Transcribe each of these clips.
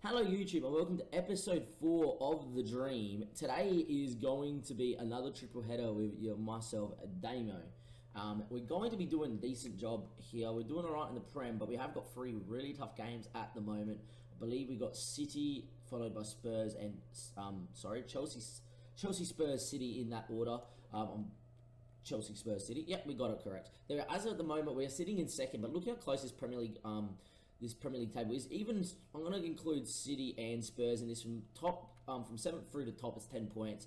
Hello YouTube and welcome to episode 4 of The Dream. Today is going to be another triple header with myself, Damo. We're going to be doing a decent job here. We're doing alright in the Prem, but we have got 3 really tough games at the moment. I believe we got City, followed by Spurs and, Chelsea, Spurs, City in that order. Chelsea, Spurs, City. Yep, we got it correct. There, as of the moment, we're sitting in second, but look how close this Premier League table is. Even I'm going to include City and Spurs in this from top, from 7th through to top. It's 10 points.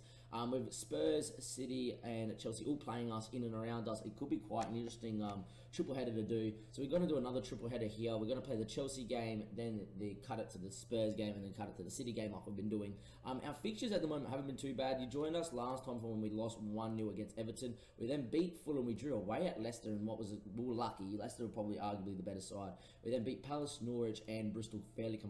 With Spurs, City, and Chelsea all playing us in and around us, it could be quite an interesting triple header to do. So we're going to do another triple header here. We're going to play the Chelsea game, then they cut it to the Spurs game, and then cut it to the City game like we've been doing. Our fixtures at the moment haven't been too bad. You joined us last time from when we lost 1-0 against Everton. We then beat Fulham. We drew away at Leicester, and we were lucky. Leicester were probably arguably the better side. We then beat Palace, Norwich, and Bristol fairly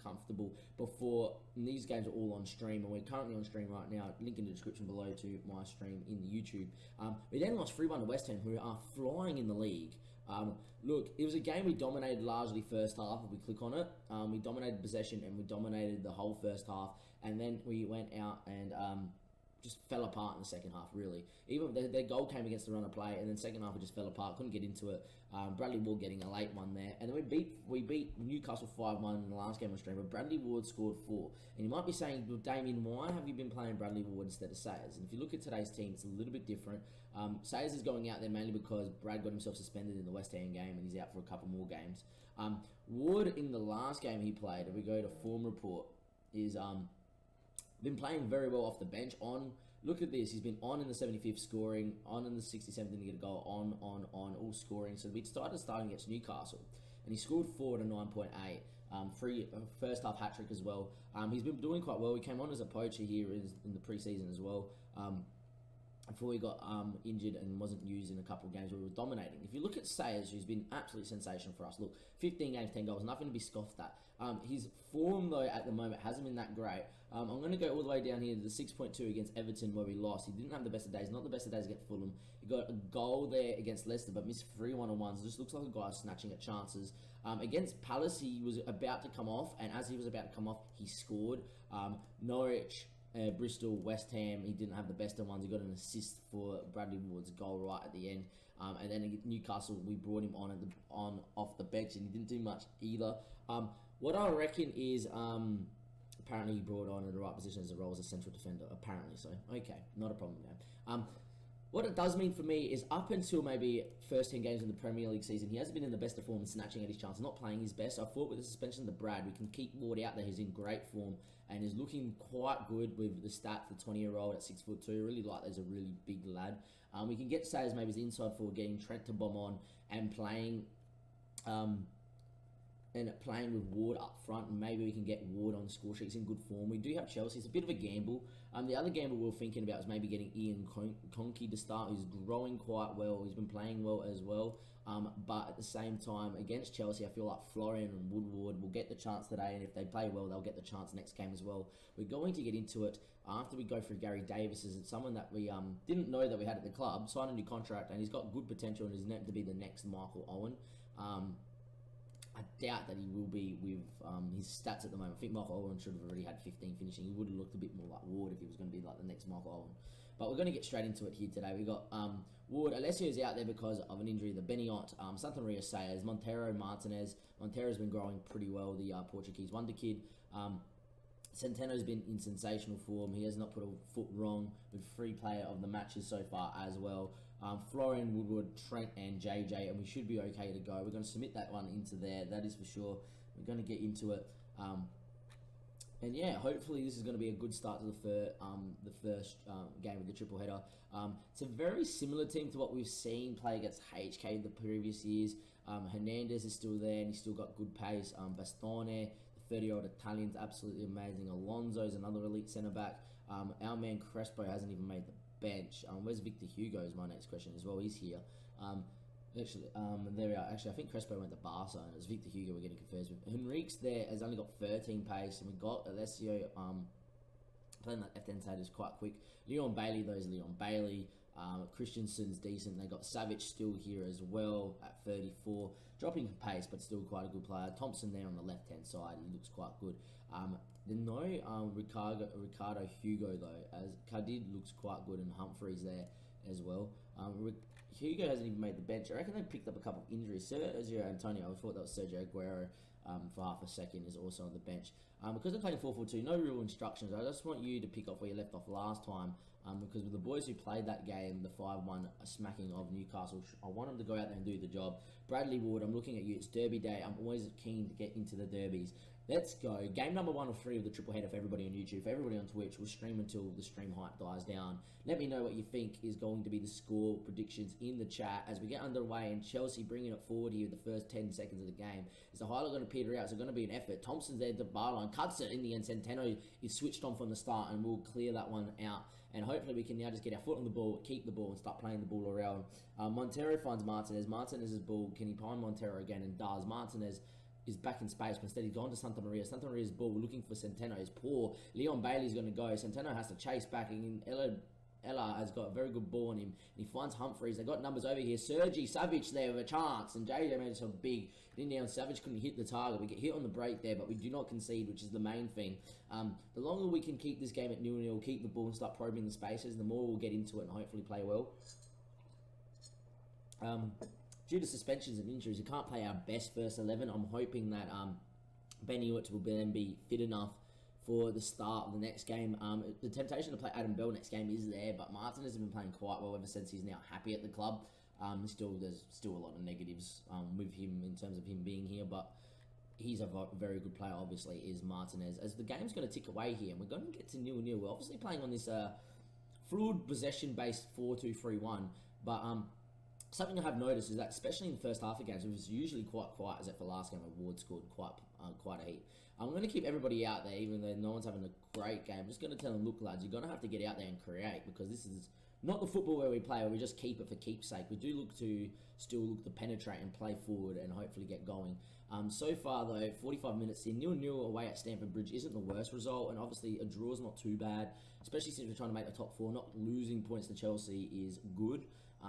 comfortable before. And these games are all on stream, and we're currently on stream right now. Link in the description below to my stream in the YouTube. We then lost 3-1 to West Ham, who are flying in the league. Look, it was a game we dominated largely first half. If we click on it, we dominated possession and we dominated the whole first half, and then we went out and just fell apart in the second half, really. Even their goal came against the run of play, and then second half we just fell apart, couldn't get into it. Bradley Ward getting a late one there, and then we beat Newcastle 5-1 in the last game on stream, but Bradley Ward scored 4. And you might be saying, well, Damien, why have you been playing Bradley Ward instead of Sayers? And if you look at today's team, it's a little bit different. Sayers is going out there mainly because Brad got himself suspended in the West Ham game, and he's out for a couple more games. Ward, in the last game he played, if we go to form report, is been playing very well off the bench. Look at this, he's been on in the 75th scoring, on in the 67th didn't get a goal, on, all scoring. So we starting against Newcastle, and he scored 4 to 9.8, first half hat-trick as well. He's been doing quite well. He came on as a poacher here in the pre-season as well. Before he got injured and wasn't used in a couple of games where we were dominating. If you look at Sayers, who's been absolutely sensational for us, look, 15 games, 10 goals, nothing to be scoffed at. His form, though, at the moment hasn't been that great. I'm going to go all the way down here to the 6.2 against Everton where we lost. He didn't have the best of days, not the best of days against Fulham. He got a goal there against Leicester, but missed 3 1-on-1s. Just looks like a guy snatching at chances. Against Palace, he was about to come off, and as he was about to come off, he scored. Norwich, Bristol, West Ham, he didn't have the best of ones. He got an assist for Bradley Ward's goal right at the end. And then against Newcastle, we brought him on off the bench, and he didn't do much either. What I reckon is apparently he brought on in the right position as a role as a central defender. Apparently so. Okay, not a problem now. What it does mean for me is up until maybe first 10 games in the Premier League season, he hasn't been in the best of form and snatching at his chances, not playing his best. I thought with the suspension of Brad, we can keep Ward out there. He's in great form and is looking quite good with the stats. The 20-year-old at 6'2", really like there's a really big lad. We can get Sayers maybe as the inside forward, getting Trent to bomb on and playing with Ward up front, and maybe we can get Ward on the score sheet. He's in good form. We do have Chelsea. It's a bit of a gamble. The other gamble we were thinking about was maybe getting Ian Conkey to start, who's growing quite well. He's been playing well as well. But at the same time, against Chelsea, I feel like Florian and Woodward will get the chance today, and if they play well, they'll get the chance next game as well. We're going to get into it after we go through Gary Davis. It's someone that we didn't know that we had at the club, signed a new contract, and he's got good potential and is meant to be the next Michael Owen. I doubt that he will be with his stats at the moment. I think Michael Owen should have already had 15 finishing. He would have looked a bit more like Ward if he was going to be like the next Michael Owen. But we're going to get straight into it here today. We got Ward. Alessio's out there because of an injury. The Beniot, Santamaria Sayers, Montero, Martinez. Montero's been growing pretty well, the Portuguese wonder kid. Centeno's been in sensational form. He has not put a foot wrong with 3 player of the matches so far as well. Florian, Woodward, Trent and JJ, and we should be okay to go. We're going to submit that one into there, that is for sure. We're going to get into it. And yeah, hopefully this is going to be a good start to the first game of the triple header. It's a very similar team to what we've seen play against HK the previous years. Hernandez is still there and he's still got good pace. Bastone, 30-year-old Italian's absolutely amazing. Alonso's another elite centre-back. Our man Crespo hasn't even made the bench. Where's Victor Hugo is my next question as well. He's here. Actually, there we are. Actually, I think Crespo went to Barca, and it was Victor Hugo we're getting confused with. Henrique's there has only got 13 pace, and we got Alessio playing that left-hand side is quite quick. Leon Bailey, though, is Leon Bailey. Christensen's decent. They got Savage still here as well at 34, dropping pace, but still quite a good player. Thompson there on the left-hand side, he looks quite good. There's no Ricardo Hugo though, as Kadid looks quite good, and Humphreys there as well. Hugo hasn't even made the bench. I reckon they picked up a couple of injuries. Sergio Antonio, I thought that was Sergio Aguero for half a second, is also on the bench. Because they're playing 4-4-2, no real instructions. I just want you to pick up where you left off last time. Because with the boys who played that game, the 5-1 smacking of Newcastle, I want them to go out there and do the job. Bradley Ward, I'm looking at you. It's Derby Day. I'm always keen to get into the derbies. Let's go. Game number 1 of 3 of the triple header for everybody on YouTube, for everybody on Twitch. We'll stream until the stream hype dies down. Let me know what you think is going to be the score predictions in the chat as we get underway, and Chelsea bringing it forward here the first 10 seconds of the game. Is the highlight going to peter out? Is it going to be an effort? Thompson's there at the bar line, cuts it in the end. Centeno is switched on from the start, and we'll clear that one out. And hopefully we can now just get our foot on the ball, keep the ball, and start playing the ball around. Montero finds Martinez. Martinez's ball. Can he find Montero again? And does. Martinez is back in space, but instead he's gone to Santa Maria. Santa Maria's ball, we're looking for Centeno. Is poor. Leon Bailey's going to go. Centeno has to chase back, and Ella has got a very good ball on him, and he finds Humphreys. They got numbers over here. Sergi Savage there with a chance, and JJ made himself big. In down, Savage couldn't hit the target. We get hit on the break there, but we do not concede, which is the main thing. The longer we can keep this game at 0-0, keep the ball and start probing the spaces, the more we'll get into it and hopefully play well. Due to suspensions and injuries, we can't play our best first 11. I'm hoping that Ben Hewitt will then be fit enough for the start of the next game. The temptation to play Adam Bell next game is there, but Martinez has been playing quite well ever since he's now happy at the club. There's still a lot of negatives with him in terms of him being here, but he's a very good player, obviously, is Martinez. As the game's going to tick away here, and we're going to get to 0-0. We're obviously playing on this fluid possession-based 4-2-3-1, but something I have noticed is that, especially in the first half of games, it was usually quite quiet, as if for last game, Ward scored quite a heap. I'm going to keep everybody out there, even though no one's having a great game. I'm just going to tell them, look, lads, you're going to have to get out there and create, because this is not the football where we play, where we just keep it for keep's sake. We do still look to penetrate and play forward and hopefully get going. So far, though, 45 minutes in, 0-0 away at Stamford Bridge isn't the worst result, and obviously a draw is not too bad, especially since we're trying to make the top 4. Not losing points to Chelsea is good,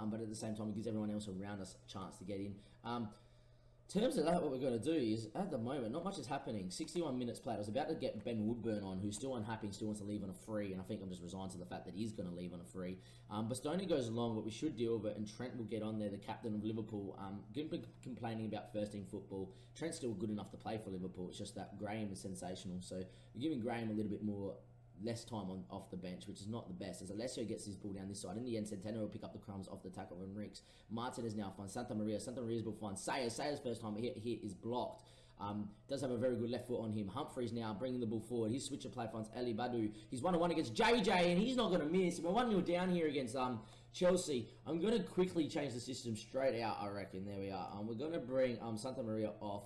but at the same time, it gives everyone else around us a chance to get in. In terms of that, what we're going to do is, at the moment, not much is happening. 61 minutes played. I was about to get Ben Woodburn on, who's still unhappy and still wants to leave on a free, and I think I'm just resigned to the fact that he's going to leave on a free. Bastoni goes along, but we should deal with it, and Trent will get on there, the captain of Liverpool. Been complaining about first-team football. Trent's still good enough to play for Liverpool. It's just that Graham is sensational, so we're giving Graham a little bit more less time off the bench, which is not the best, as Alessio gets his ball down this side. In the end, Centeno will pick up the crumbs off the tackle and Enrique's. Martinez now finds Santa Maria. Santa Maria's ball finds Sayers. Sayers' first time hit is blocked. Does have a very good left foot on him. Humphreys now bringing the ball forward. His switcher play finds Ali Badu. He's 1-1 against JJ, and he's not going to miss. We're 1-0 down here against Chelsea. I'm going to quickly change the system straight out, I reckon. There we are. We're going to bring Santa Maria off.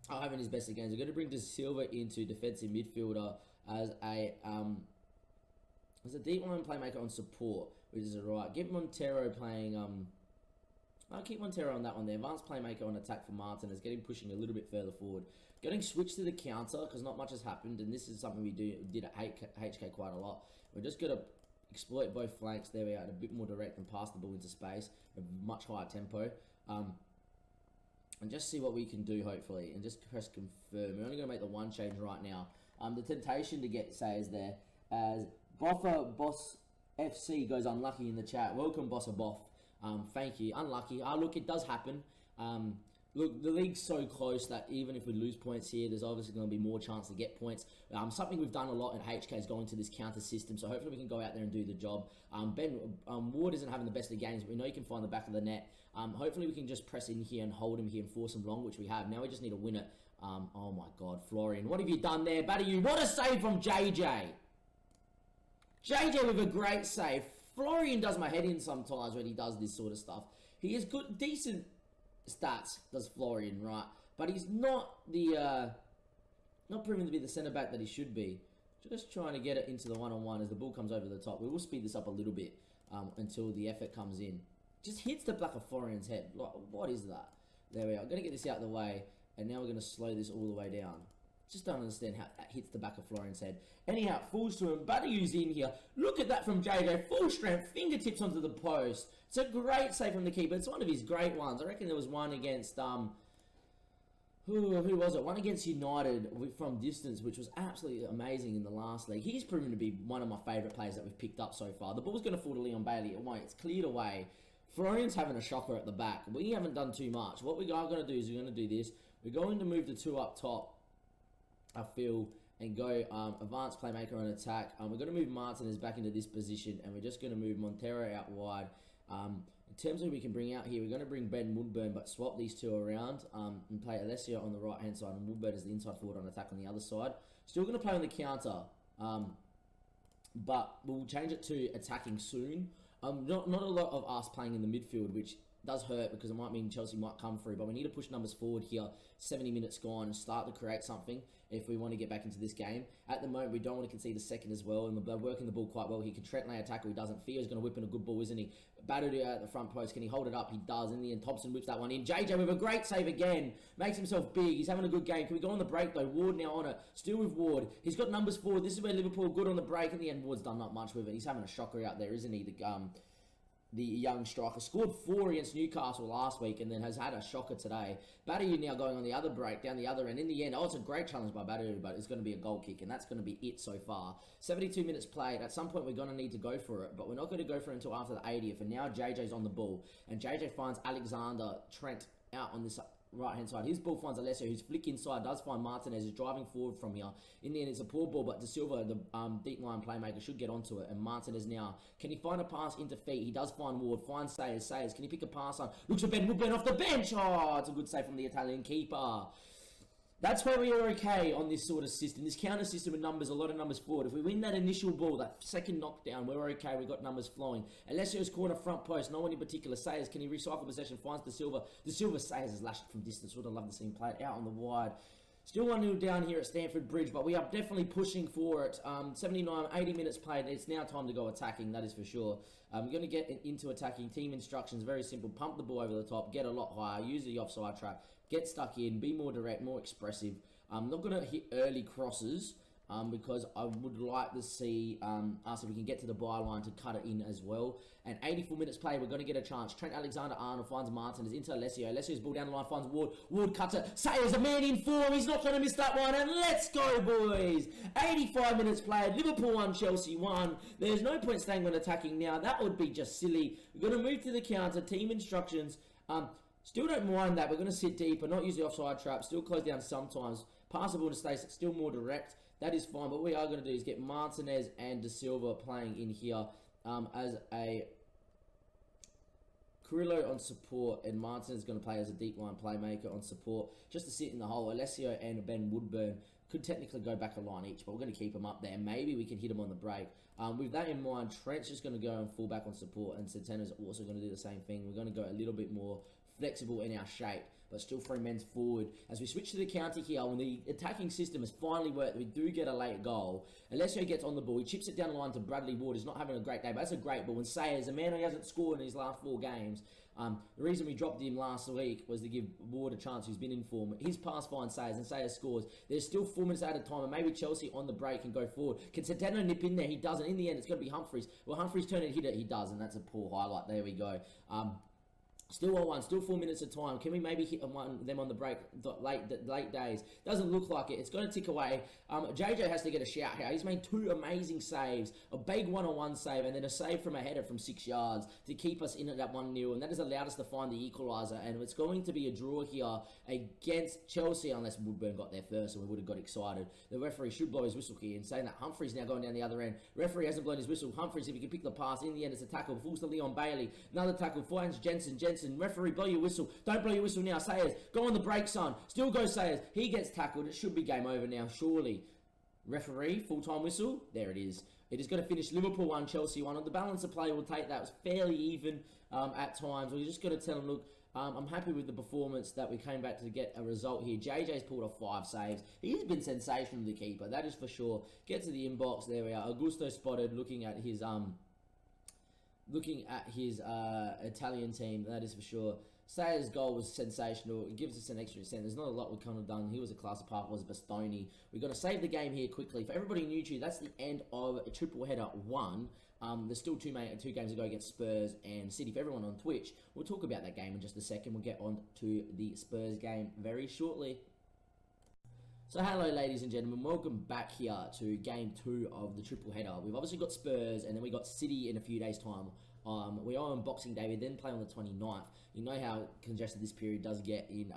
Having his best of games. We're going to bring De Silva into defensive midfielder as a deep line playmaker on support, which is alright. Get Montero playing. I'll keep Montero on that one there. Advanced playmaker on attack for Martinez, getting pushing a little bit further forward. Getting switched to the counter because not much has happened, and this is something we did at HK quite a lot. We're just going to exploit both flanks. There we are, a bit more direct and pass the ball into space, a much higher tempo. And just see what we can do, hopefully, and just press confirm. We're only going to make the one change right now. The temptation to get Sayers there, as Boffa Boss FC goes unlucky in the chat. Welcome, Bossa Boff. Thank you. Unlucky. Look, it does happen. Look, the league's so close that even if we lose points here, there's obviously going to be more chance to get points. Something we've done a lot at HK is going to this counter system, so hopefully we can go out there and do the job. Ward isn't having the best of games, but we know he can find the back of the net. Hopefully we can just press in here and hold him here and force him long, which we have. Now we just need to win it. Oh my God, Florian, what have you done there, buddy? What a save from JJ. JJ with a great save. Florian does my head in sometimes when he does this sort of stuff. He has good, decent stats, does Florian, right? But he's not the, not proven to be the centre back that he should be. Just trying to get it into the one-on-one as the ball comes over the top. We will speed this up a little bit until the effort comes in. Just hits the back of Florian's head. Like, what is that? There we are. I'm going to get this out of the way. And now we're going to slow this all the way down. Just don't understand how that hits the back of Florian's head. Anyhow, it falls to him. Badiou's in here. Look at that from JJ. Full strength, fingertips onto the post. It's a great save from the keeper. It's one of his great ones. I reckon there was one against who was it? One against United from distance, which was absolutely amazing in the last league. He's proven to be one of my favourite players that we've picked up so far. The ball's going to fall to Leon Bailey. It won't. It's cleared away. Florian's having a shocker at the back. We haven't done too much. What we are going to do is we're going to do this. We're going to move the 2 up top, I feel, and go advanced playmaker on attack. We're going to move Martinez back into this position, and we're just going to move Montero out wide. In terms of who we can bring out here, we're going to bring Ben Woodburn, but swap these two around and play Alessio on the right-hand side and Woodburn as the inside forward on attack on the other side. Still going to play on the counter, but we'll change it to attacking soon. Not a lot of us playing in the midfield, which does hurt because it might mean Chelsea might come through, but we need to push numbers forward here. 70 minutes gone and start to create something if we want to get back into this game. At the moment, we don't want to concede a second as well, and we're working the ball quite well. He can Trent lay a tackle, he doesn't. Theo's going to whip in a good ball, isn't he? Battered at the front post, can he hold it up? He does. In the end, Thompson whips that one in. JJ with a great save again, makes himself big. He's having a good game. Can we go on the break though? Ward now on it, still with Ward. He's got numbers forward. This is where Liverpool good on the break. In the end, Ward's done not much with it. He's having a shocker out there, isn't he? The young striker scored 4 against Newcastle last week and then has had a shocker today. Badiou now going on the other break, down the other end. In the end, it's a great challenge by Badiou, but it's going to be a goal kick, and that's going to be it so far. 72 minutes played. At some point, we're going to need to go for it, but we're not going to go for it until after the 80th, and now JJ's on the ball, and JJ finds Alexander Trent out on this right-hand side. His ball finds Alessio, who's flick inside, does find Martinez, who's driving forward from here. In the end, it's a poor ball, but De Silva, the deep line playmaker, should get onto it. And Martinez now, can he find a pass into feet? He does find Ward, finds Sayers. Sayers, can he pick a pass on? Looks for Ben Woodburn off the bench. Oh, it's a good save from the Italian keeper. That's where we are okay on this sort of system. This counter system with numbers, a lot of numbers forward. If we win that initial ball, that second knockdown, we're okay. We've got numbers flowing. Alessio's corner front post, no one in particular. Sayers, can he recycle possession? Finds De Silva. De Silva, Sayers has lashed from distance. Would have loved to see him play it out on the wide. Still 1-0 down here at Stamford Bridge, but we are definitely pushing for it. 79, 80 minutes played. It's now time to go attacking, that is for sure. We're going to get into attacking. Team instructions, very simple. Pump the ball over the top, get a lot higher, use the offside trap, get stuck in, be more direct, more expressive. I'm not going to hit early crosses because I would like to see us if we can get to the byline to cut it in as well. And 84 minutes played, we're going to get a chance. Trent Alexander-Arnold finds Martinez into Alessio. Alessio's ball down the line, finds Ward. Ward cuts it. Sayers, a man in form. He's not going to miss that one. And let's go, boys. 85 minutes played. Liverpool 1, Chelsea 1. There's no point staying on attacking now. That would be just silly. We're going to move to the counter. Team instructions. Still don't mind that. We're going to sit deeper, not use the offside trap. Still close down sometimes. Pass the ball to Stace. Still more direct. That is fine. But what we are going to do is get Martinez and De Silva playing in here as a Carrillo on support, and Martinez is going to play as a deep line playmaker on support, just to sit in the hole. Alessio and Ben Woodburn could technically go back a line each, but we're going to keep them up there. Maybe we can hit them on the break. With that in mind, Trent's just going to go and full back on support, and Centeno's also going to do the same thing. We're going to go a little bit more flexible in our shape, but still 3 men forward. As we switch to the counter here, when the attacking system has finally worked, we do get a late goal. Alessio gets on the ball. He chips it down the line to Bradley Ward. He's not having a great day, but that's a great ball. When Sayers, a man who hasn't scored in his last 4 games, the reason we dropped him last week was to give Ward a chance, who's been in form. His pass finds Sayers, and Sayers scores. There's still 4 minutes at a time, and maybe Chelsea on the break can go forward. Can Centeno nip in there? He doesn't. In the end, it's going to be Humphreys. Well, Humphreys turn and hit it. He does, and that's a poor highlight. There we go. Still 1-1, still 4 minutes of time. Can we maybe hit them on the break, the late days? Doesn't look like it. It's going to tick away. JJ has to get a shout here. He's made 2 amazing saves, a big one-on-one save, and then a save from a header from 6 yards to keep us in at that 1-0, and that has allowed us to find the equaliser, and it's going to be a draw here against Chelsea, unless Woodburn got there first, and we would have got excited. The referee should blow his whistle here, and saying that Humphreys now going down the other end. Referee hasn't blown his whistle. Humphreys, if he can pick the pass, in the end it's a tackle. Falls to Leon Bailey. Another tackle. Finds Jensen. Referee, blow your whistle. Don't blow your whistle now. Sayers, go on the break, son. Still goes Sayers. He gets tackled. It should be game over now, surely. Referee, full-time whistle. There it is. It is going to finish Liverpool 1, Chelsea 1. On the balance of play, we'll take that. It was fairly even at times. We're just going to tell them, look, I'm happy with the performance that we came back to get a result here. JJ's pulled off 5 saves. He's been sensational, the keeper. That is for sure. Get to the inbox. There we are. Augusto spotted looking at his Italian team. That is for sure. Sayers' goal was sensational. It gives us an extra cent. There's not a lot we could have done. He was a class apart, was Bastoni. We've got to save the game here quickly. For everybody on YouTube, that's the end of a triple header 1. There's still two games to go against Spurs and City. For everyone on Twitch, we'll talk about that game in just a second. We'll get on to the Spurs game very shortly. So hello ladies and gentlemen, welcome back here to game 2 of the triple header. We've obviously got Spurs and then we got City in a few days time. We are on Boxing Day, we then play on the 29th. You know how congested this period does get in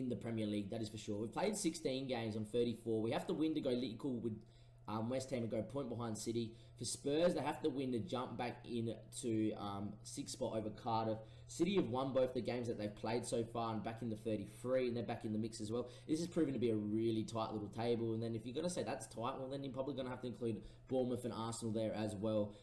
the Premier League, that is for sure. We've played 16 games on 34. We have to win to go equal with West Ham and go point behind City. For Spurs, they have to win to jump back into 6th spot over Cardiff. City have won both the games that they've played so far and back in the 33, and they're back in the mix as well. This is proving to be a really tight little table, and then if you're going to say that's tight, well then you're probably going to have to include Bournemouth and Arsenal there as well.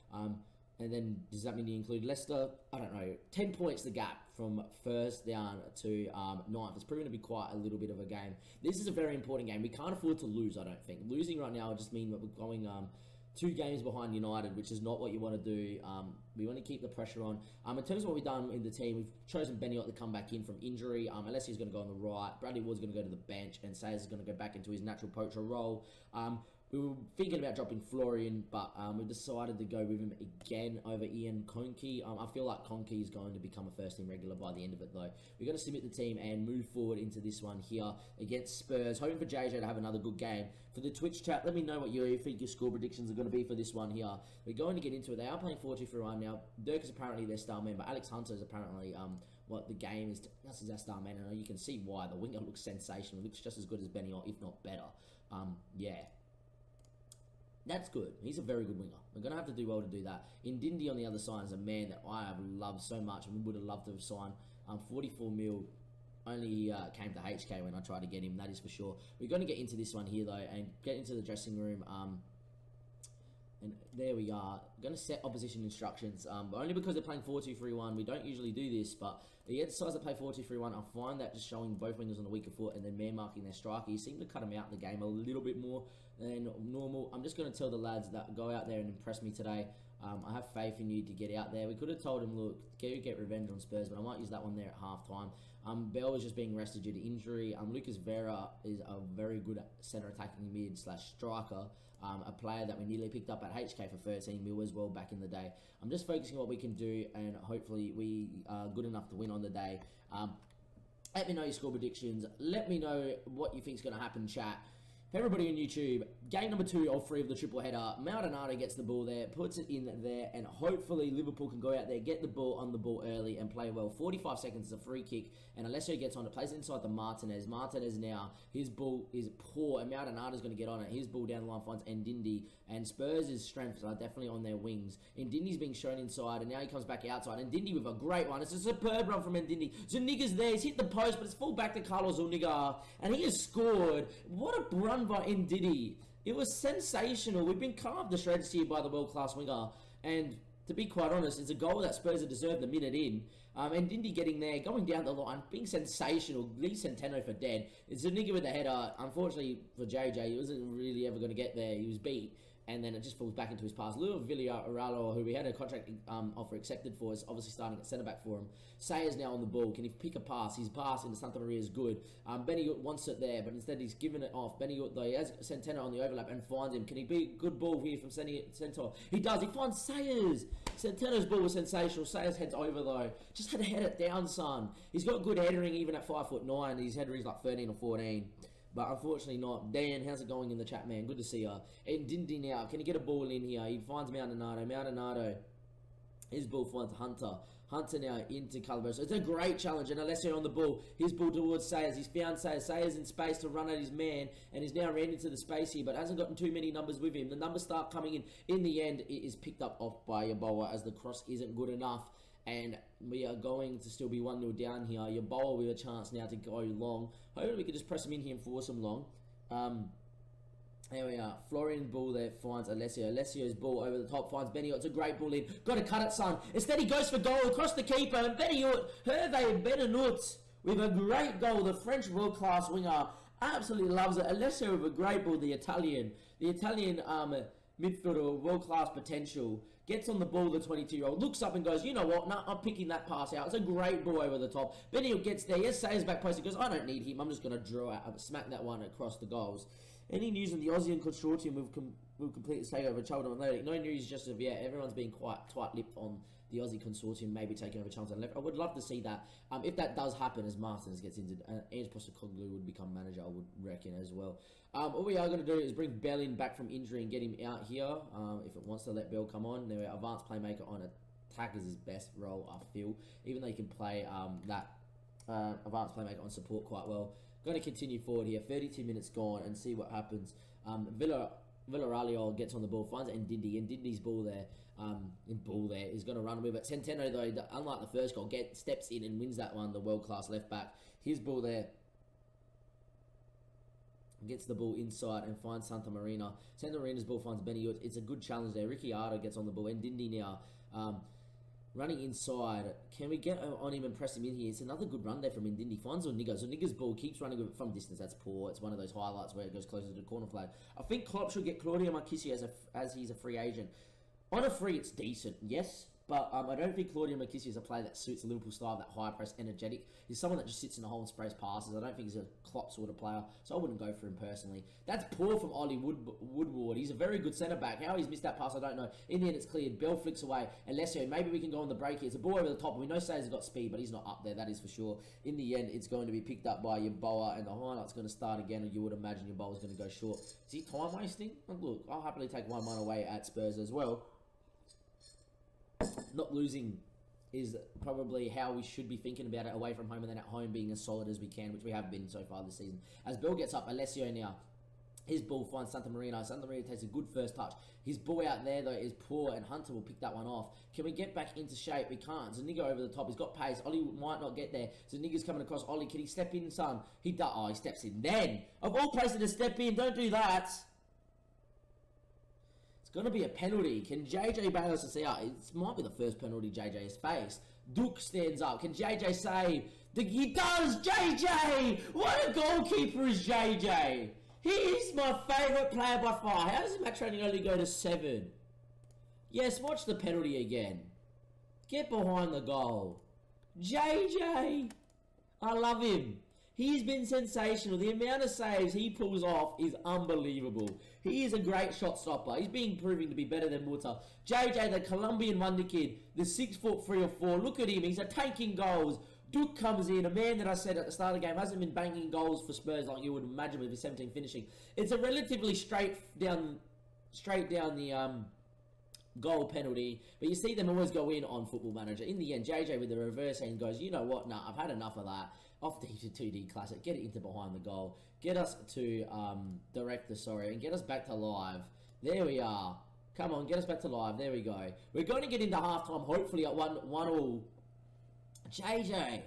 And then does that mean you include Leicester? I don't know. 10 points the gap from first down to 9th. It's proven to be quite a little bit of a game. This is a very important game. We can't afford to lose, I don't think. Losing right now would just mean that we're going 2 games behind United, which is not what you want to do. We want to keep the pressure on. In terms of what we've done in the team, we've chosen Beniot to come back in from injury. Alessi's going to go on the right. Bradley Ward's going to go to the bench. And Sayers is going to go back into his natural poacher role. We were thinking about dropping Florian, but we decided to go with him again over Ian Conke. I feel like Conke is going to become a first-team regular by the end of it, though. We're going to submit the team and move forward into this one here against Spurs. Hoping for JJ to have another good game. For the Twitch chat, let me know what you think your score predictions are going to be for this one here. We're going to get into it. They are playing 4-2-3-1 now. Dirk is apparently their star man, but Alex Hunter is apparently what the game is. This is our star man, and you can see why. The winger looks sensational. Looks just as good as Beniot, if not better. Yeah. That's good. He's a very good winger. We're going to have to do well to do that. Ndindi on the other side is a man that I have loved so much and would have loved to have signed. 44 mil only came to HK when I tried to get him, that is for sure. We're going to get into this one here, though, and get into the dressing room. And there we are. We're going to set opposition instructions. Only because they're playing 4-2-3-1. We don't usually do this, but the exercise to play 4-2-3-1, I find that just showing both wingers on the weaker foot and then man marking their striker, you seem to cut them out in the game a little bit more than normal. I'm just going to tell the lads that go out there and impress me today. I have faith in you to get out there. We could have told him, look, get revenge on Spurs, but I might use that one there at half-time. Bell is just being rested due to injury. Lucas Vera is a very good centre attacking mid / striker. A player that we nearly picked up at HK for 13 mil as well back in the day. I'm just focusing on what we can do, and hopefully we are good enough to win on the day. Let me know your score predictions. Let me know what you think is going to happen, chat. For everybody on YouTube, game number 2 of 3 of the triple header. Maldonado gets the ball there, puts it in there, and hopefully Liverpool can go out there, get the ball on the ball early and play well. 45 seconds is a free kick, and Alessio gets on it, plays inside the Martinez. Martinez now, his ball is poor, and Maldonado's going to get on it. His ball down the line finds Ndindi, and Spurs' strengths are definitely on their wings. Ndindi's being shown inside, and now he comes back outside. Ndindi with a great one. It's a superb run from Ndindi. Zuniga's there, he's hit the post, but it's full back to Carlos Zuniga, and he has scored. What a run by Ndidi. It was sensational. We've been carved the shreds here by the world-class winger, and to be quite honest, it's a goal that Spurs have deserved a minute in. And Ndidi getting there, going down the line, being sensational. Lee Centeno for dead. It's Zuniga with the header. Unfortunately for JJ, he wasn't really ever going to get there. He was beat. And then it just falls back into his pass. Lou Villarreal, who we had a contract offer accepted for, is obviously starting at centre-back for him. Sayers now on the ball. Can he pick a pass? His pass into Santa Maria is good. Beniot wants it there, but instead he's given it off. Beniot, though, he has Centeno on the overlap and finds him. Can he be a good ball here from Centeno? He does. He finds Sayers. Centeno's ball was sensational. Sayers heads over, though. Just had to head it down, son. He's got good headering even at 5'9". His header is like 13 or 14. But unfortunately not. Dan, how's it going in the chat, man? Good to see you. And Ndindi now. Can he get a ball in here? He finds Maldonado. Maldonado. His ball finds Hunter. Hunter now into Calabar. So it's a great challenge. And Alessio on the ball. His ball towards Sayers. He's found Sayers. Sayers in space to run at his man. And he's now ran into the space here. But hasn't gotten too many numbers with him. The numbers start coming in. In the end, it is picked up off by Yeboah as the cross isn't good enough. And we are going to still be 1-0 down here. Yeboah with a chance now to go long. Hopefully we can just press him in here and force him long. There we are. Florian ball there finds Alessio. Alessio's ball over the top finds Beniot. It's a great ball in. Got to cut it, son. Instead he goes for goal across the keeper. And Beniot, Hervé Benenut with a great goal. The French world-class winger absolutely loves it. Alessio with a great ball. The Italian midfielder, world-class potential. gets on the ball, the 22-year-old, looks up and goes, you know what, nah, I'm picking that pass out. It's a great ball over the top. Benio gets there, yes, saves back post, he goes, I don't need him, I'm just going to draw out, smack that one across the goals. Any news on the Aussie Consortium will complete the takeover of Charlton Athletic? No news just of yet. Everyone's been quite tight-lipped on the Aussie Consortium maybe taking over Charlton left. I would love to see that. If that does happen as Martins gets into... Ange Postecoglou would become manager, I would reckon, as well. All we are going to do is bring Bell in back from injury and get him out here. If it wants to let Bell come on. Now, advanced playmaker on attack is his best role, I feel. Even though he can play that advanced playmaker on support quite well. Going to continue forward here. 32 minutes gone and see what happens. Villarreal gets on the ball, finds Ndidi. Ndidi's ball there. Is going to run with it. Centeno, though, unlike the first goal, steps in and wins that one, the world-class left-back. His ball there. Gets the ball inside and finds Santa Marina. Santa Marina's ball finds Benny. It's a good challenge there. Ricciardo gets on the ball. Ndidi now running inside. Can we get on him and press him in here? It's another good run there from Ndidi. Finds Zuniga. Zuniga's ball keeps running from distance. That's poor. It's one of those highlights where it goes closer to the corner flag. I think Klopp should get Claudio Marchisio as he's a free agent. On a free, it's decent, yes, but I don't think Claudio Marchisio is a player that suits the Liverpool style, that high press, energetic. He's someone that just sits in the hole and sprays passes. I don't think he's a Klopp sort of player, so I wouldn't go for him personally. That's poor from Ollie Woodward. He's a very good centre-back. How he's missed that pass, I don't know. In the end, it's cleared. Bell flicks away. Alessio, maybe we can go on the break here. It's a ball over the top. We know Sayers has got speed, but he's not up there, that is for sure. In the end, it's going to be picked up by Yeboah, and the highlight's going to start again, and you would imagine Yeboah's going to go short. Is he time-wasting? Look, I'll happily take 1-1 away at Spurs as well. Not losing is probably how we should be thinking about it, away from home and then at home being as solid as we can, which we have been so far this season. As Bell gets up, Alessio now, his ball finds Santa Marina. Santa Marina takes a good first touch. His ball out there, though, is poor, and Hunter will pick that one off. Can we get back into shape? We can't. Zuniga over the top. He's got pace. Ollie might not get there. Zuniga's coming across. Ollie, can he step in, son? He steps in. Then, of all places to step in, don't do that. It's going to be a penalty. Can JJ bail us out? It might be the first penalty JJ has faced. Duke stands up. Can JJ save? He does! JJ! What a goalkeeper is JJ! He is my favourite player by far. How does the match rating only go to 7? Yes, watch the penalty again. Get behind the goal. JJ! I love him. He's been sensational. The amount of saves he pulls off is unbelievable. He is a great shot stopper. He's being proving to be better than Muta. JJ, the Colombian wonder kid, the 6'3" or 4. Look at him. He's tanking goals. Duke comes in, a man that I said at the start of the game hasn't been banging goals for Spurs like you would imagine with his 17 finishing. It's a relatively straight down the goal penalty, but you see them always go in on Football Manager. In the end, JJ with the reverse hand goes, you know what? Nah, I've had enough of that. Off the 2D Classic, get it into behind the goal, get us to and get us back to live. There we are. Come on, get us back to live. There we go. We're going to get into halftime, hopefully at 1-1. JJ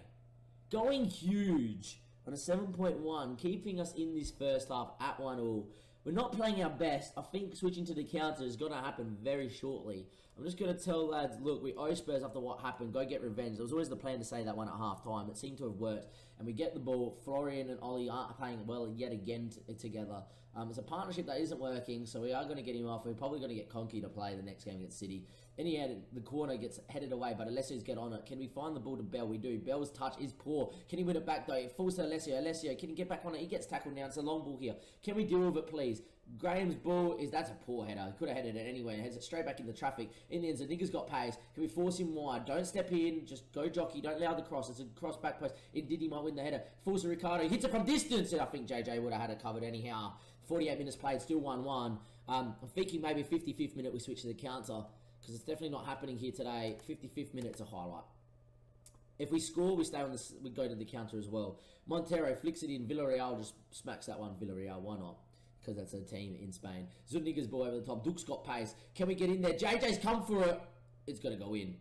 going huge on a 7.1, keeping us in this first half at 1-1. We're not playing our best. I think switching to the counter is going to happen very shortly. I'm just going to tell lads, look, we owe Spurs after what happened. Go get revenge. There was always the plan to say that one at half-time. It seemed to have worked. And we get the ball. Florian and Ollie aren't playing well yet again together. It's a partnership that isn't working, so we are going to get him off. We're probably going to get Conky to play the next game against City. In the end, the corner gets headed away, but Alessio's get on it. Can we find the ball to Bell? We do. Bell's touch is poor. Can he win it back, though? It falls to Alessio. Alessio, can he get back on it? He gets tackled now. It's a long ball here. Can we deal with it, please? Graham's ball that's a poor header. He could have headed it anyway. Heads it straight back into traffic. In the end, Zaniga's got pace. Can we force him wide? Don't step in. Just go jockey. Don't allow the cross. It's a cross back post. Ndidi might win the header. Falls to Ricardo. Hits it from distance. And I think JJ would have had it covered anyhow. 48 minutes played. Still 1-1. I'm thinking maybe 55th minute we switch to the counter. Because it's definitely not happening here today. 55th minute's a highlight. If we score, we stay on this. We go to the counter as well. Montero flicks it in. Villarreal just smacks that one. Villarreal, why not? Because that's a team in Spain. Zuniga's ball over the top. Duke's got pace. Can we get in there? JJ's come for it. It's going to go in.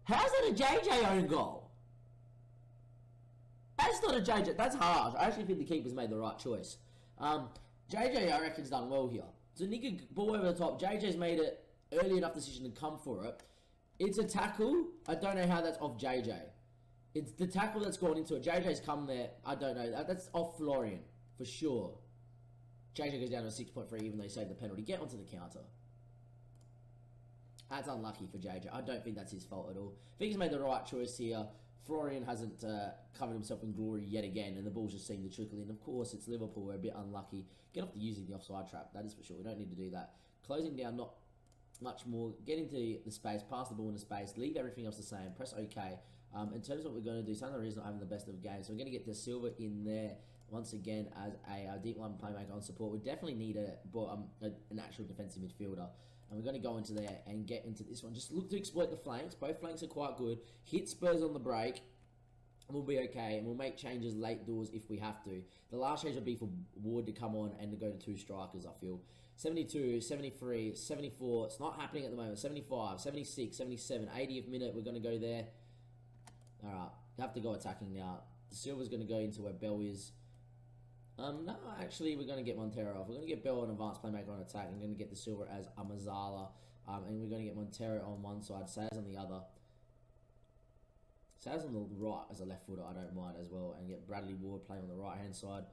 How's that a JJ own goal? That's not a JJ. That's harsh. I actually think the keeper's made the right choice. JJ, I reckon's done well here. Zuniga ball over the top. JJ's made it early enough decision to come for it. It's a tackle. I don't know how that's off JJ. It's the tackle that's gone into it. JJ's come there. I don't know. That's off Florian, for sure. JJ goes down to a 6.3 even though he saved the penalty. Get onto the counter. That's unlucky for JJ. I don't think that's his fault at all. I think he's made the right choice here. Florian hasn't covered himself in glory yet again, and the ball's just seemed to trickle in. Of course, it's Liverpool. We're a bit unlucky. Get off the using the offside trap. That is for sure. We don't need to do that. Closing down, not much more. Get into the space. Pass the ball into space. Leave everything else the same. Press OK. In terms of what we're going to do, Sandler is not having the best of games, so we're going to get De Silva in there once again as a deep line playmaker on support. We definitely need an actual defensive midfielder. And we're going to go into there and get into this one. Just look to exploit the flanks. Both flanks are quite good. Hit Spurs on the break. And we'll be okay. And we'll make changes late doors if we have to. The last change would be for Ward to come on and to go to 2 strikers, I feel. 72, 73, 74. It's not happening at the moment. 75, 76, 77, 80th minute. We're going to go there. All right. Have to go attacking now. De Silva's going to go into where Bell is. No, actually, we're going to get Montero off. We're going to get Bell an advanced playmaker on attack. I'm going to get De Silva as Amazala. And we're going to get Montero on one side, Saz on the other. Saz on the right as a left footer, I don't mind as well. And get Bradley Ward playing on the right-hand side.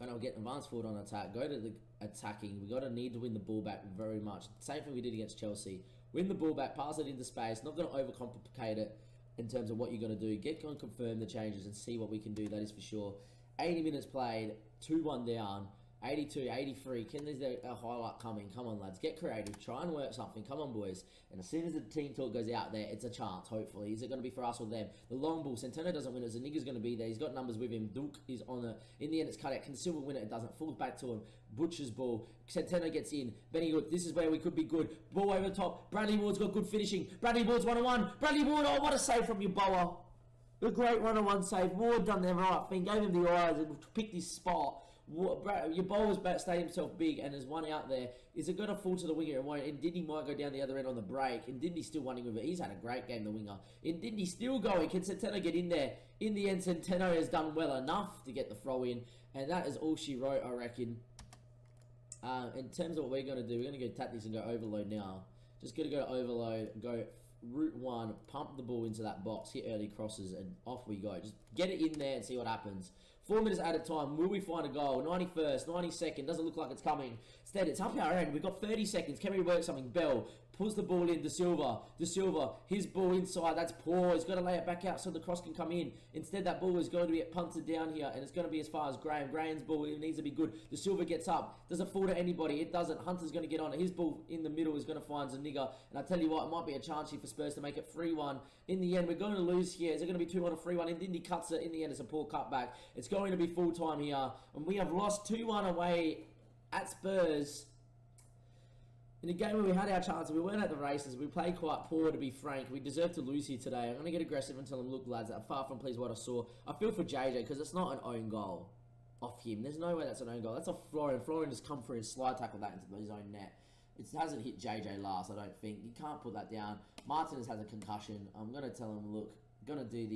And I'll get advanced forward on attack. Go to the attacking. We've got to need to win the ball back very much. Same thing we did against Chelsea. Win the ball back, pass it into space. Not going to overcomplicate it in terms of what you're going to do. Get going, confirm the changes and see what we can do. That is for sure. 80 minutes played, 2-1 down, 82, 83. Can there's a highlight coming? Come on, lads. Get creative. Try and work something. Come on, boys. And as soon as the team talk goes out there, it's a chance, hopefully. Is it going to be for us or them? The long ball. Centeno doesn't win it. Zaniga's going to be there. He's got numbers with him. Duke is on it. In the end, it's cut out. Can Silva win it? It doesn't. Falls back to him. Butcher's ball. Centeno gets in. Benny Good. This is where we could be good. Ball over the top. Bradley Ward's got good finishing. Bradley Ward's 1-on-1. Bradley Ward, oh, what a save from your Boa. A great 1-on-1 save. Ward done the right thing. Gave him the eyes and picked his spot. Your bowler's stayed himself big and there's one out there. Is it going to fall to the winger? And Diddy might go down the other end on the break. And Dindy's still running with it. He's had a great game, the winger. And Dindy's still going. Can Centeno get in there? In the end, Centeno has done well enough to get the throw in. And that is all she wrote, I reckon. In terms of what we're going to do, we're going to go tactics and go overload now. Just going to go overload, go route 1, pump the ball into that box, hit early crosses, and off we go. Just get it in there and see what happens. 4 minutes at a time. Will we find a goal? 91st, 92nd. Doesn't look like it's coming. Instead, it's up our end. We've got 30 seconds. Can we work something? Bell pulls the ball in. De Silva. His ball inside. That's poor. He's got to lay it back out so the cross can come in. Instead, that ball is going to be punted down here, and it's going to be as far as Graham. Graham's ball, it needs to be good. De Silva gets up. Doesn't fall to anybody. It doesn't. Hunter's going to get on it. His ball in the middle is going to find Zaniga. And I tell you what, it might be a chance here for Spurs to make it 3-1. In the end, we're going to lose here. Is it going to be 2-1 or 3-1? And Dindy cuts it. In the end, it's a poor cutback. It's going to be full time here. And we have lost 2-1 away at Spurs. In a game where we had our chances, we weren't at the races, we played quite poor to be frank. We deserve to lose here today. I'm going to get aggressive and tell them, look lads, far from pleased what I saw. I feel for JJ because it's not an own goal off him. There's no way that's an own goal. That's off Florian. Florian just come through and slide tackle that into his own net. It hasn't hit JJ last, I don't think. You can't put that down. Martinez has a concussion. I'm going to tell him, look, going to do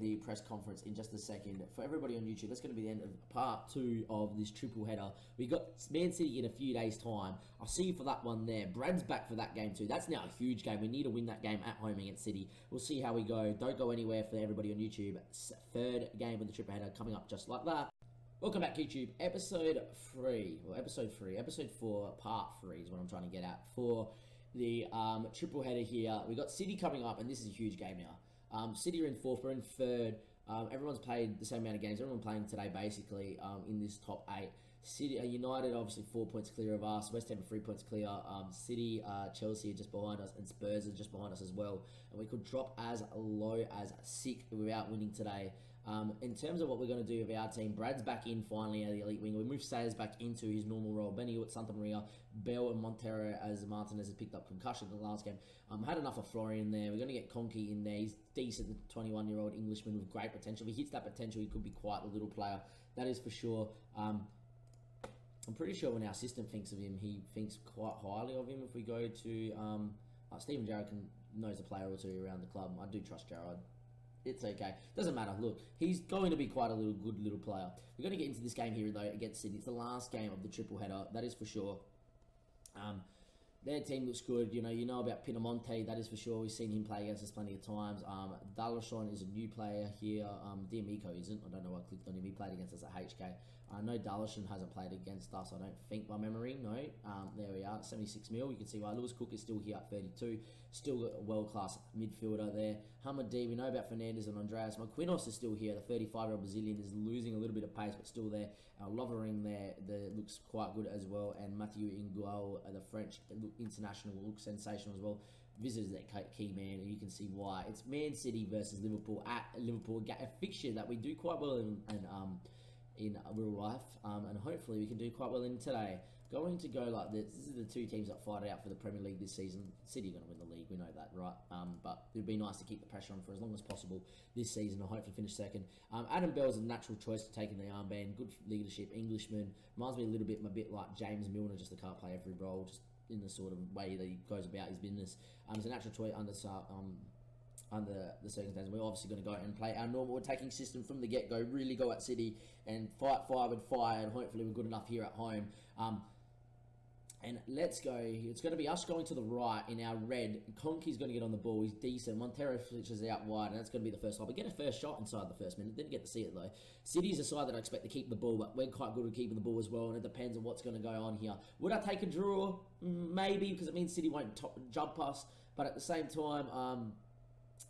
the press conference in just a second. For everybody on YouTube, that's going to be the end of part 2 of this triple header. We got Man City in a few days' time. I'll see you for that one there. Brad's back for that game too. That's now a huge game. We need to win that game at home against City. We'll see how we go. Don't go anywhere for everybody on YouTube. 3rd game of the triple header coming up just like that. Welcome back, YouTube. Episode 4, part 3 is what I'm trying to get at. For the triple header here, we got City coming up, and this is a huge game now. City are in 4th, we're in 3rd. Everyone's played the same amount of games. Everyone playing today, basically, in this top 8. City, United, obviously 4 points clear of us. West Ham are 3 points clear. City, Chelsea are just behind us, and Spurs are just behind us as well. And we could drop as low as 6th without winning today. In terms of what we're going to do with our team, Brad's back in finally at the elite wing. We moved Sayers back into his normal role. Benny with Santa Maria, Bell and Montero as Martinez has picked up concussion in the last game. Had enough of Florian there. We're going to get Conky in there. He's decent, the 21-year-old Englishman with great potential. If he hits that potential, he could be quite a little player. That is for sure. I'm pretty sure when our assistant thinks of him, he thinks quite highly of him. If we go to Stephen Gerrard knows a player or two around the club. I do trust Gerrard. It's okay. Doesn't matter. Look, he's going to be quite a good little player. We're going to get into this game here, though, against Sydney. It's the last game of the triple header. That is for sure. Their team looks good. You know about Pinamonte, that is for sure. We've seen him play against us plenty of times. Dalashon is a new player here. Diamico isn't. I don't know why I clicked on him. He played against us at HK. I know Dalashon hasn't played against us, I don't think, by memory. No. There we are, 76 mil. You can see why Lewis Cook is still here at 32. Still a world-class midfielder there. Hamadi, we know about Fernandez and Andreas. Marquinhos is still here. The 35-year-old Brazilian is losing a little bit of pace, but still there. Lovering there looks quite good as well. And Mathieu Inguel, the French international, looks sensational as well. Visitors that key man, and you can see why. It's Man City versus Liverpool at Liverpool, a fixture that we do quite well in real life, and hopefully we can do quite well in today. Going to go like this. This is the two teams that fight out for the Premier League this season. City are going to win the league, we know that, right? But it would be nice to keep the pressure on for as long as possible this season and hopefully finish second. Adam Bell's a natural choice to take in the armband. Good leadership, Englishman. Reminds me a bit like James Milner, just can't play every role, just in the sort of way that he goes about his business. He's a natural choice under the circumstances. We're obviously going to go and play our normal attacking system from the get-go, really go at City and fight fire with fire, and hopefully we're good enough here at home. And let's go. It's going to be us going to the right in our red. Conky's going to get on the ball. He's decent. Montero switches out wide, and that's going to be the first time. We get a first shot inside the first minute. Didn't get to see it, though. City's a side that I expect to keep the ball, but we're quite good at keeping the ball as well, and it depends on what's going to go on here. Would I take a draw? Maybe, because it means City won't jump us, but at the same time, I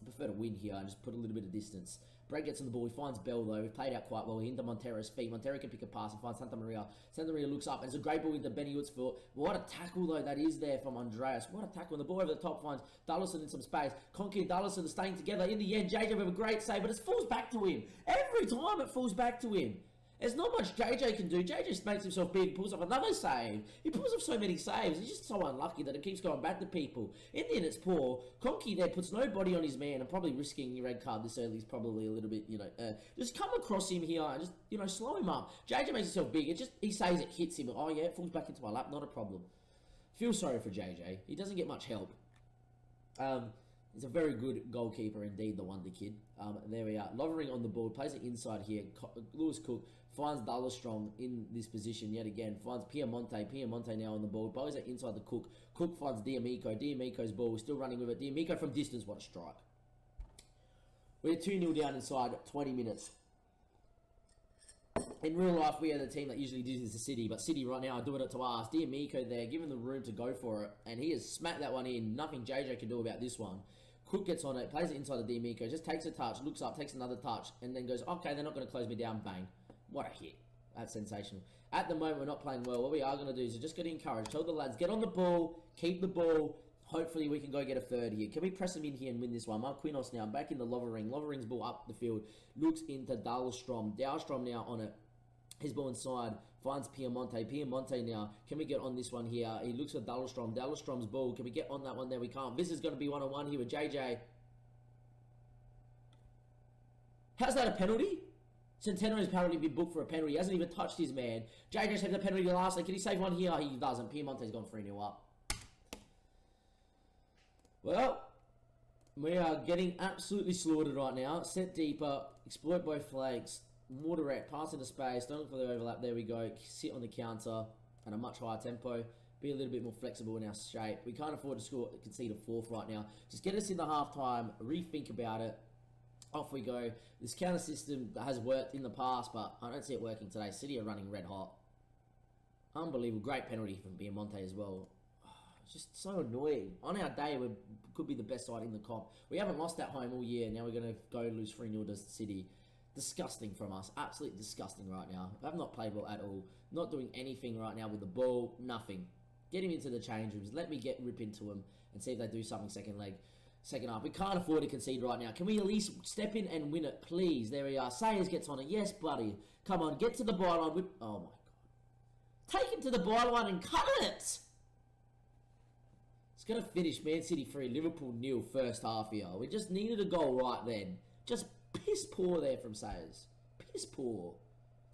prefer to win here and just put a little bit of distance. Brett gets on the ball. He finds Bell, though. We've played out quite well. Into Montero's feet. Montero can pick a pass and find Santa Maria. Santa Maria looks up, and it's a great ball into Benny Wood's foot. What a tackle, though, that is there from Andreas. What a tackle. And the ball over the top finds Dallison in some space. Conky and Dallison are staying together. In the end, JJ with a great save, but it falls back to him. Every time it falls back to him. There's not much JJ can do. JJ makes himself big, pulls off another save. He pulls off so many saves. He's just so unlucky that it keeps going back to people. In the end, it's poor. Conky there puts no body on his man, and probably risking your red card this early is probably a little bit, just come across him here and just, slow him up. JJ makes himself big. He says it hits him. Oh, yeah, it falls back into my lap. Not a problem. Feel sorry for JJ. He doesn't get much help. He's a very good goalkeeper indeed, the Wonder Kid. There we are. Lovering on the ball. Plays it inside here. Lewis Cook finds Dalastrom in this position yet again. Finds Piemonte. Piemonte now on the ball. Plays it inside the Cook. Cook finds Diamico. Diamico's ball. We're still running with it. Diamico from distance. What a strike. We're 2-0 down inside 20 minutes. In real life, we are the team that usually does this to City, but City right now are doing it to us. Diamico there, given the room to go for it, and he has smacked that one in. Nothing JJ can do about this one. Cook gets on it, plays it inside of D'Amico, just takes a touch, looks up, takes another touch, and then goes, okay, they're not going to close me down, bang. What a hit. That's sensational. At the moment, we're not playing well. What we are going to do is just get encouraged. Tell the lads, get on the ball, keep the ball. Hopefully, we can go get a third here. Can we press him in here and win this one? Marquinhos now, back in the Lovering. Lovering's ball up the field, looks into Dahlstrom. Dahlstrom now on it. His ball inside, finds Piemonte. Piemonte now, can we get on this one here? He looks at Dahlstrom. Dahlstrom's ball, can we get on that one there? We can't. This is going to be one-on-one here with JJ. How's that a penalty? Centeno's apparently been booked for a penalty. He hasn't even touched his man. JJ saved the penalty last night. Can he save one here? He doesn't. Piemonte's gone 3-0 up. Well, we are getting absolutely slaughtered right now. Set deeper, exploit both flanks. More direct, pass into space, don't look for the overlap, there we go. Sit on the counter at a much higher tempo. Be a little bit more flexible in our shape. We can't afford to concede a fourth right now. Just get us in the half-time, rethink about it. Off we go. This counter system has worked in the past, but I don't see it working today. City are running red hot. Unbelievable. Great penalty from Piemonte as well. It's just so annoying. On our day, we could be the best side in the comp. We haven't lost at home all year. Now we're going to go lose 3-0 to City. Disgusting from us. Absolutely disgusting right now. I have not played well at all. Not doing anything right now with the ball. Nothing. Get him into the change rooms. Let me rip into him and see if they do something second half. We can't afford to concede right now. Can we at least step in and win it, please? There we are. Sayers gets on it. Yes, buddy. Come on. Get to the byline. Oh, my God. Take him to the byline and cut it. It's going to finish Man City 3, Liverpool 0 first half here. We just needed a goal right then. Just piss poor there from Sayers. Piss poor.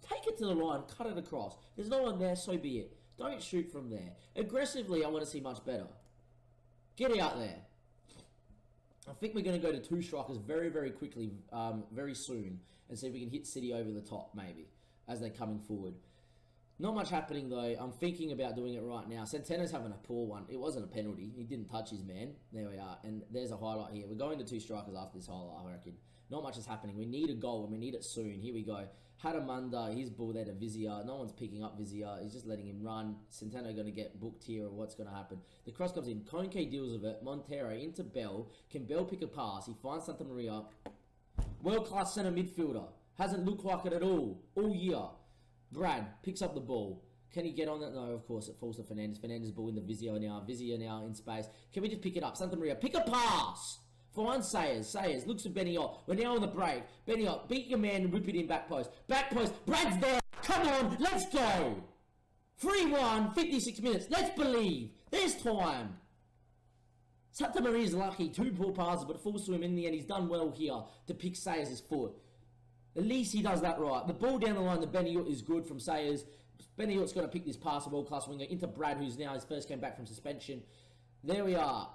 Take it to the line, cut it across. There's no one there, so be it. Don't shoot from there. Aggressively, I want to see much better. Get out there. I think we're going to go to 2 strikers very, very quickly, very soon, and see if we can hit City over the top, maybe, as they're coming forward. Not much happening though. I'm thinking about doing it right now. Centeno's having a poor one. It wasn't a penalty. He didn't touch his man. There we are. And there's a highlight here. We're going to 2 strikers after this highlight, I reckon. Not much is happening. We need a goal and we need it soon. Here we go. Hadamanda, his ball there to Vizia. No one's picking up Vizia. He's just letting him run. Centeno going to get booked here, or what's going to happen? The cross comes in. Konke deals with it. Montero into Bell. Can Bell pick a pass? He finds Santa Maria. World-class centre midfielder. Hasn't looked like it at all year. Brad picks up the ball. Can he get on that? No, of course, it falls to Fernandes. Fernandes ball into Vizia now. Vizia now in space. Can we just pick it up? Santa Maria, pick a pass! Find Sayers. Sayers looks at Beniot. We're now on the break. Beniot, beat your man and whip it in back post. Back post. Brad's there. Come on, let's go. 3-1, 56 minutes. Let's believe. There's time. Santa Maria's lucky. 2 poor passes, but it falls to him in the end. He's done well here to pick Sayers' foot. At least he does that right. The ball down the line to Beniot is good from Sayers. Beniot's got to pick this pass, a world-class winger, into Brad, who's now his first came back from suspension. There we are.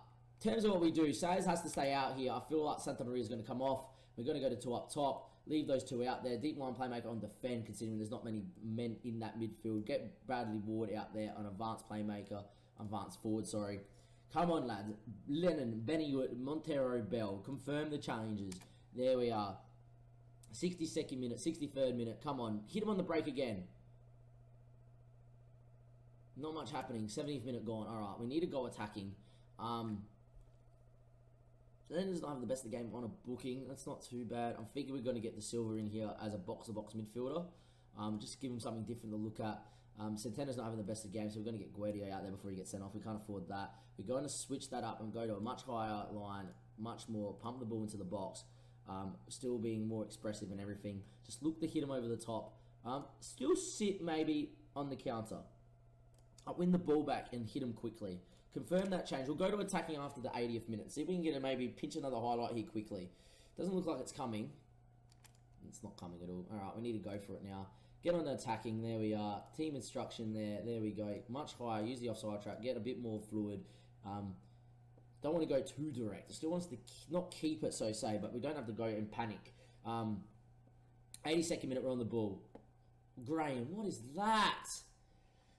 In terms of what we do, Sayers has to stay out here. I feel like Santa Maria is going to come off. We're going to go to 2 up top. Leave those 2 out there. Deep line playmaker on defend, considering there's not many men in that midfield. Get Bradley Ward out there on advanced playmaker. Advanced forward, sorry. Come on, lads. Lennon, Beniot, Montero, Bell. Confirm the changes. There we are. 62nd minute, 63rd minute. Come on. Hit him on the break again. Not much happening. 70th minute gone. Alright, we need to go attacking. Then doesn't have the best of the game on a booking. That's not too bad. I'm thinking we're going to get the Silver in here as a box-to-box midfielder. Just give him something different to look at. Centeno's not having the best of the game, so we're going to get Guedio out there before he gets sent off. We can't afford that. We're going to switch that up and go to a much higher line, much more, pump the ball into the box. Still being more expressive and everything. Just look to hit him over the top. Still sit maybe on the counter. Win the ball back and hit him quickly. Confirm that change. We'll go to attacking after the 80th minute. See if we can get maybe pinch another highlight here quickly. Doesn't look like it's coming. It's not coming at all. Alright, we need to go for it now. Get on to attacking. There we are. Team instruction there. There we go. Much higher. Use the offside track. Get a bit more fluid. Don't want to go too direct. It still wants to not keep it, so say, but we don't have to go in panic. 82nd minute, we're on the ball. Graham, what is that?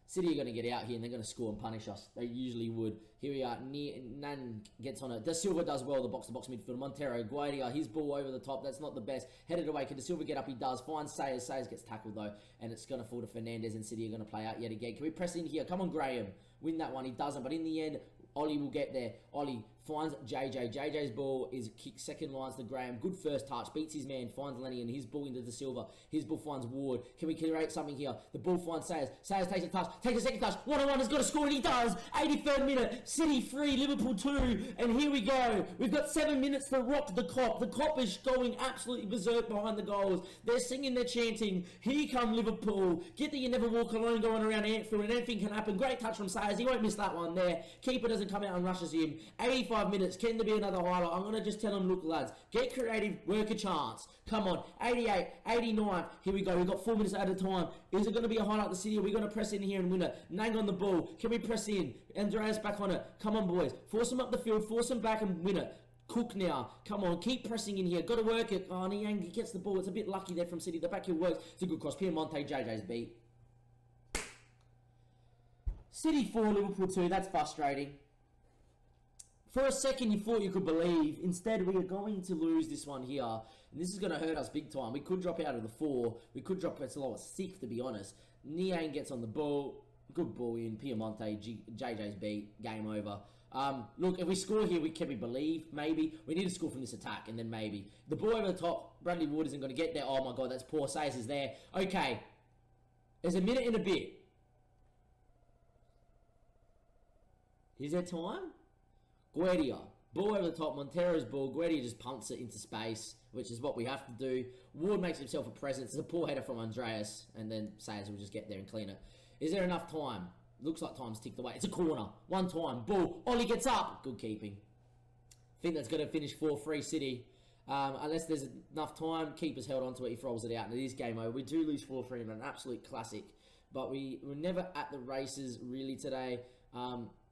City are going to get out here and they're going to score and punish us. They usually would. Here we are. Nan gets on it. Da Silva does well, the box-to-box midfield. Montero, Guadia, his ball over the top. That's not the best. Headed away. Can Da Silva get up? He does. Finds Sayers. Sayers gets tackled though. And it's going to fall to Fernandes, and City are going to play out yet again. Can we press in here? Come on, Graham. Win that one. He doesn't. But in the end, Ollie will get there. Ollie finds JJ. JJ's ball is kicked second lines to Graham. Good first touch. Beats his man. Finds Lenny and his ball into Da Silva. His ball finds Ward. Can we create something here? The ball finds Sayers. Sayers takes a touch. Takes a second touch. 1-on-1 has got to score, and he does. 83rd minute. City 3, Liverpool 2. And here we go. We've got 7 minutes to rock the Kop. The Kop is going absolutely berserk behind the goals. They're singing, they're chanting. Here come Liverpool. Get the You Never Walk Alone going around Anfield, and anything can happen. Great touch from Sayers. He won't miss that one there. Keeper doesn't come out and rushes him. 85 minutes. Can there be another highlight? I'm going to just tell him, look, lads, get creative, work a chance. Come on. 88, 89. Here we go. We've got 4 minutes at a time. Is it going to be a highlight the City? Are we going to press in here and win it? Nang on the ball. Can we press in? Andreas back on it. Come on, boys. Force him up the field. Force him back and win it. Cook now. Come on. Keep pressing in here. Got to work it. Oh, Niang gets the ball. It's a bit lucky there from City. The back heel works. It's a good cross. Piemonte, JJ's beat. City 4, Liverpool 2. That's frustrating. For a second, you thought you could believe. Instead, we are going to lose this one here. And this is going to hurt us big time. We could drop out of the 4. We could drop as low as 6, to be honest. Niang gets on the ball. Good ball in. Piemonte, JJ's beat. Game over. Look, if we score here, can we believe? Maybe. We need to score from this attack, and then maybe. The ball over the top. Bradley Ward isn't going to get there. Oh, my God, that's poor. Sayers is there. Okay. There's a minute and a bit. Is there time? Guedia, ball over the top, Montero's ball, Guedia just pumps it into space, which is what we have to do. Ward makes himself a presence, it's a poor header from Andreas, and then Sayers will just get there and clean it. Is there enough time? Looks like time's ticked away. It's a corner, one time, ball, Ollie gets up, good keeping. I think that's going to finish 4-3 City. Unless there's enough time, keeper's held onto it, he throws it out, and it is game over. We do lose 4-3 in an absolute classic, but we're never at the races really today.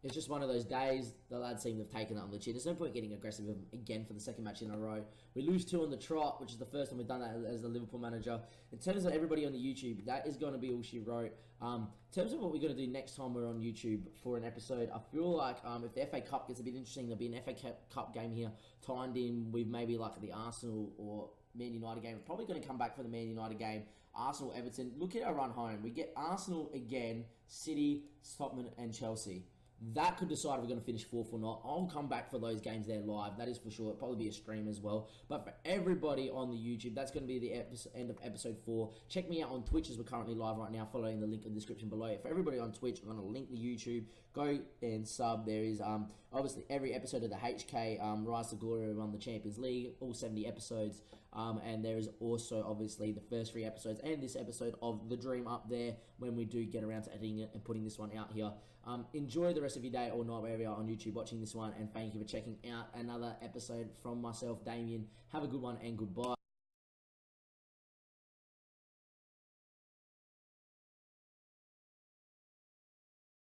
It's just one of those days. The lads seem to have taken that on the chin. There's no point getting aggressive with them again for the second match in a row. We lose 2 on the trot, which is the first time we've done that as the Liverpool manager. In terms of everybody on the YouTube, that is going to be all she wrote. In terms of what we're going to do next time we're on YouTube for an episode, I feel like if the FA Cup gets a bit interesting, there'll be an FA Cup game here timed in with maybe like the Arsenal or Man United game. We're probably going to come back for the Man United game. Arsenal, Everton. Look at our run home. We get Arsenal again, City, Tottenham, and Chelsea. That could decide if we're going to finish 4th or not. I'll come back for those games there live. That is for sure. It'll probably be a stream as well. But for everybody on the YouTube, that's going to be the end of episode 4. Check me out on Twitch as we're currently live right now, following the link in the description below. For everybody on Twitch, I'm going to link the YouTube. Go and sub. There is obviously every episode of the HK Rise to Glory on the Champions League, all 70 episodes. And there is also obviously the first 3 episodes and this episode of The Dream up there when we do get around to editing it and putting this one out here. Enjoy the rest of your day or night wherever you are on YouTube watching this one, and thank you for checking out another episode from myself, Damien. Have a good one and goodbye.